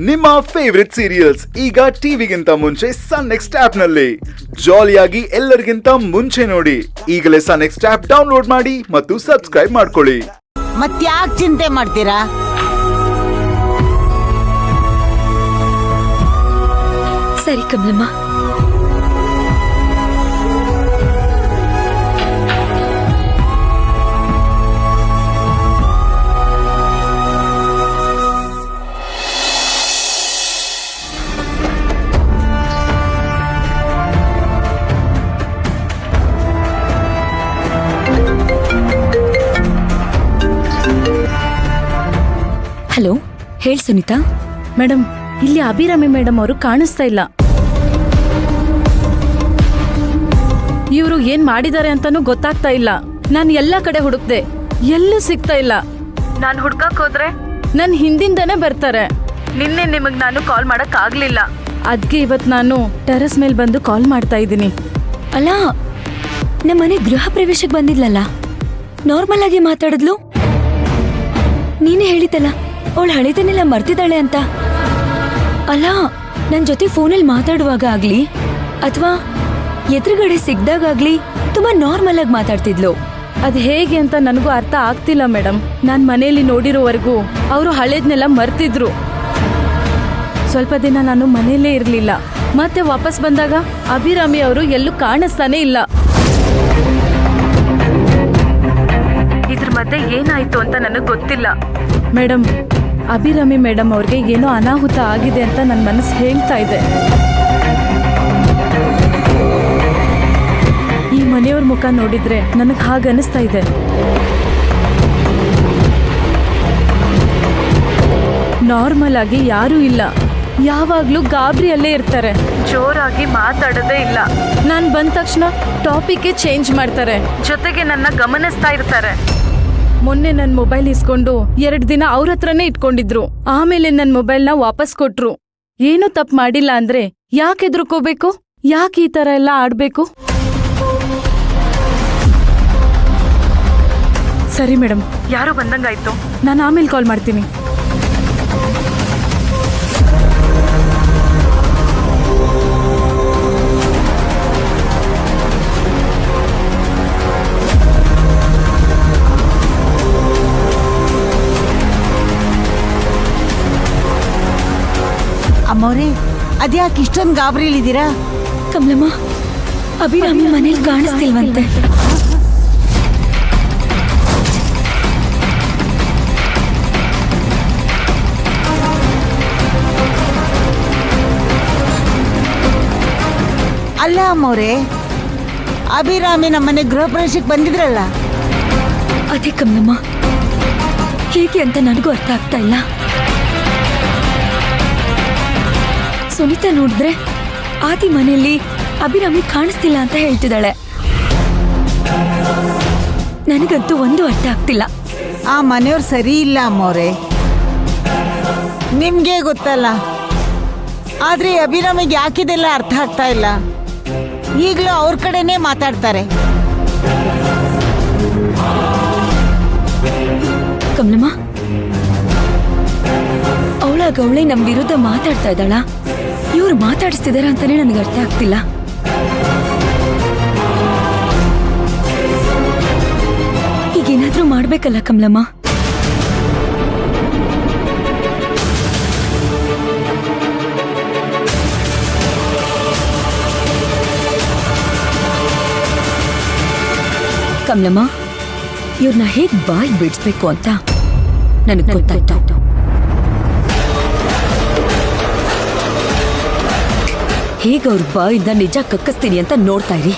ನಿಮ್ಮ favourite serials ಈಗ ಟಿವಿಗಿಂತ ಮುಂಚೆ ಸನ್ ನೆಕ್ಸ್ಟ್ ಆಪ್ ನಲ್ಲಿ ಜಾಲಿಯಾಗಿ ಎಲ್ಲರಿಗಿಂತ ಮುಂಚೆ ನೋಡಿ. ಈಗಲೇ ಸನ್ ನೆಕ್ಸ್ಟ್ ಆಪ್ ಡೌನ್ಲೋಡ್ ಮಾಡಿ ಮತ್ತು ಸಬ್ಸ್ಕ್ರೈಬ್ ಮಾಡ್ಕೊಳ್ಳಿ. ಮತ್ತ್ಯಾಕ್ ಚಿಂತೆ ಮಾಡ್ತೀರಾ? ಸರಿ ಕಮಲಮ್ಮ. ಹಲೋ, ಹೇಳ್ ಸುನೀತಾ. ಮೇಡಮ್, ಇಲ್ಲಿ ಅಭಿರಾಮಿ ಮೇಡಮ್ ಅವರು ಕಾಣಿಸ್ತಾ ಇಲ್ಲ. ಇವರು ಏನ್ ಮಾಡಿದ್ದಾರೆ ಅಂತಾನೂ ಗೊತ್ತಾಗ್ತಾ ಇಲ್ಲ. ನಾನು ಎಲ್ಲಾ ಕಡೆ ಹುಡುಕ್ದೆ, ಎಲ್ಲೂ ಸಿಗ್ತಾ ಇಲ್ಲ. ನಾನು ಹುಡ್ಕಕ್ ಹೋದ್ರೆ ನನ್ ಹಿಂದಿಂದನೇ ಬರ್ತಾರೆ. ನಿನ್ನೆ ನಿಮಗ್ ನಾನು ಕಾಲ್ ಮಾಡಕ್ ಆಗ್ಲಿಲ್ಲ. ಅದ್ಕೆ ಇವತ್ ನಾನು ಟೆರೆಸ್ ಮೇಲ್ ಬಂದು ಕಾಲ್ ಮಾಡ್ತಾ ಇದ್ದೀನಿ. ಅಲ್ಲ, ನಮ್ಮನೆ ಗೃಹ ಪ್ರವೇಶಕ್ಕೆ ಬಂದಿದ್ಲಲ್ಲ, ನಾರ್ಮಲ್ ಆಗಿ ಮಾತಾಡಿದ್ಲು. ನೀನೇ ಹೇಳಿದ್ದಲ್ಲ ಅವಳು ಹಳೆದನ್ನೆಲ್ಲ ಮರ್ತಿದ್ದಾಳೆ ಅಂತ. ಅಲ್ಲ, ನನ್ ಜೊತೆ ಫೋನಲ್ಲಿ ಮಾತಾಡುವಾಗ ಆಗ್ಲಿ ಅಥವಾ ಎದುರುಗಡೆ ಸಿಗ್ದಾಗ್ಲಿ ತುಂಬಾ ನಾರ್ಮಲ್ ಆಗಿ ಮಾತಾಡ್ತಿದ್ಲು. ಅದ್ ಹೇಗೆ ಅಂತ ನನಗೂ ಅರ್ಥ ಆಗ್ತಿಲ್ಲ ಮೇಡಮ್. ನಾನ್ ಮನೆಯಲ್ಲಿ ನೋಡಿರೋವರೆಗೂ ಅವರು ಹಳೇದ್ನೆಲ್ಲ ಮರ್ತಿದ್ರು. ಸ್ವಲ್ಪ ದಿನ ನಾನು ಮನೆಯಲ್ಲೇ ಇರ್ಲಿಲ್ಲ. ಮತ್ತೆ ವಾಪಸ್ ಬಂದಾಗ ಅಭಿರಾಮಿ ಅವರು ಎಲ್ಲೂ ಕಾಣಿಸ್ತಾನೆ ಇಲ್ಲ. ಇದ್ರ ಮಧ್ಯೆ ಏನಾಯ್ತು ಅಂತ ನನಗೆ ಗೊತ್ತಿಲ್ಲ ಮೇಡಮ್. ಅಭಿರಾಮಿ ಮೇಡಮ್ ಅವ್ರಿಗೆ ಏನೋ ಅನಾಹುತ ಆಗಿದೆ ಅಂತ ನನ್ನ ಮನಸ್ಸು ಹೇಳ್ತಾ ಇದೆ. ಈ ಮನೆಯವ್ರ ಮುಖ ನೋಡಿದ್ರೆ ನನಗೆ ಹಾಗೆ ಅನಿಸ್ತಾ ಇದೆ. ನಾರ್ಮಲ್ ಆಗಿ ಯಾರೂ ಇಲ್ಲ, ಯಾವಾಗ್ಲೂ ಗಾಬರಿಯಲ್ಲೇ ಇರ್ತಾರೆ, ಜೋರಾಗಿ ಮಾತಾಡೋದೇ ಇಲ್ಲ. ನಾನು ಬಂದ ತಕ್ಷಣ ಟಾಪಿಕ್ ಚೇಂಜ್ ಮಾಡ್ತಾರೆ, ಜೊತೆಗೆ ನನ್ನ ಗಮನಿಸ್ತಾ ಇರ್ತಾರೆ. ಮೊನ್ನೆ ನನ್ನ ಮೊಬೈಲ್ ಇಸ್ಕೊಂಡು 2 ದಿನ ಅವ್ರ ಹತ್ರನೇ ಇಟ್ಕೊಂಡಿದ್ರು. ಆಮೇಲೆ ನನ್ನ ಮೊಬೈಲ್ನ ವಾಪಸ್ ಕೊಟ್ರು. ಏನೂ ತಪ್ಪು ಮಾಡಿಲ್ಲ ಅಂದ್ರೆ ಯಾಕೆ ಎದುರ್ಕೋಬೇಕು? ಯಾಕೆ ಈ ತರ ಎಲ್ಲ ಆಡ್ಬೇಕು? ಸರಿ ಮೇಡಮ್, ಯಾರೋ ಬಂದಂಗಾಯ್ತು. ನಾನು ಆಮೇಲೆ ಕಾಲ್ ಮಾಡ್ತೀನಿ. ಅಮ್ಮವ್ರೆ, ಅದ್ಯಾಕೆ ಇಷ್ಟೊಂದು ಗಾಬರಿಲಿದ್ದೀರಾ? ಕಮಲಮ್ಮ, ಅಭಿರಾಮಿ ಮನೇಲಿ ಕಾಣಿಸ್ತಿಲ್ವಂತೆ. ಅಲ್ಲ ಅಮ್ಮವ್ರೆ, ಅಭಿರಾಮಿ ನಮ್ಮನೆ ಗೃಹ ಪ್ರವೇಶಕ್ಕೆ ಬಂದಿದ್ರಲ್ಲ. ಅದೇ ಕಮಲಮ್ಮ, ಹೇಗೆ ಅಂತ ನನಗೂ ಅರ್ಥ ಆಗ್ತಾ ಇಲ್ಲ. ಸುನೀತಾ ನೋಡಿದ್ರೆ ಆದಿ ಮನೆಯಲ್ಲಿ ಅಭಿರಾಮಿ ಕಾಣಿಸ್ತಿಲ್ಲ ಅಂತ ಹೇಳ್ತಿದ್ದಾಳೆ. ನನಗಂತೂ ಒಂದು ಅರ್ಥ ಆಗ್ತಿಲ್ಲ. ಆ ಮನೆಯವ್ರು ಸರಿ ಇಲ್ಲ ಅಮ್ಮವ್ರೆ, ನಿಮ್ಗೆ ಗೊತ್ತಲ್ಲ. ಆದ್ರೆ ಅಭಿರಾಮಿಗೆ ಯಾಕಿದೆಲ್ಲ ಅರ್ಥ ಆಗ್ತಾ ಇಲ್ಲ. ಈಗಲೂ ಅವ್ರ ಕಡೆನೇ ಮಾತಾಡ್ತಾರೆ. ಕಮಲಮ್ಮ, ಅವಳೇ ನಮ್ ವಿರುದ್ಧ ಮಾತಾಡ್ತಾ ಇದ್ದಾಳ, ಇವ್ರು ಮಾತಾಡಿಸ್ತಿದಾರ ಅಂತಾನೆ ನನಗೆ ಅರ್ಥ ಆಗ್ತಿಲ್ಲ. ಈಗೇನಾದ್ರೂ ಮಾಡ್ಬೇಕಲ್ಲ ಕಮಲಮ್ಮ. ಕಮಲಮ್ಮ, ಇವ್ರನ್ನ ಹೇಗ್ ಬಾಯಿ ಬಿಡಿಸ್ಬೇಕು ಅಂತ ನನಗೆ ಗೊತ್ತಾಯ್ತು. ಹೇಗ ಅವ್ರ ಬಾಯಿಂದ ನಿಜ ಕಕ್ಕಿಸ್ತೀನಿ ಅಂತ ನೋಡ್ತಾ ಇರಿ.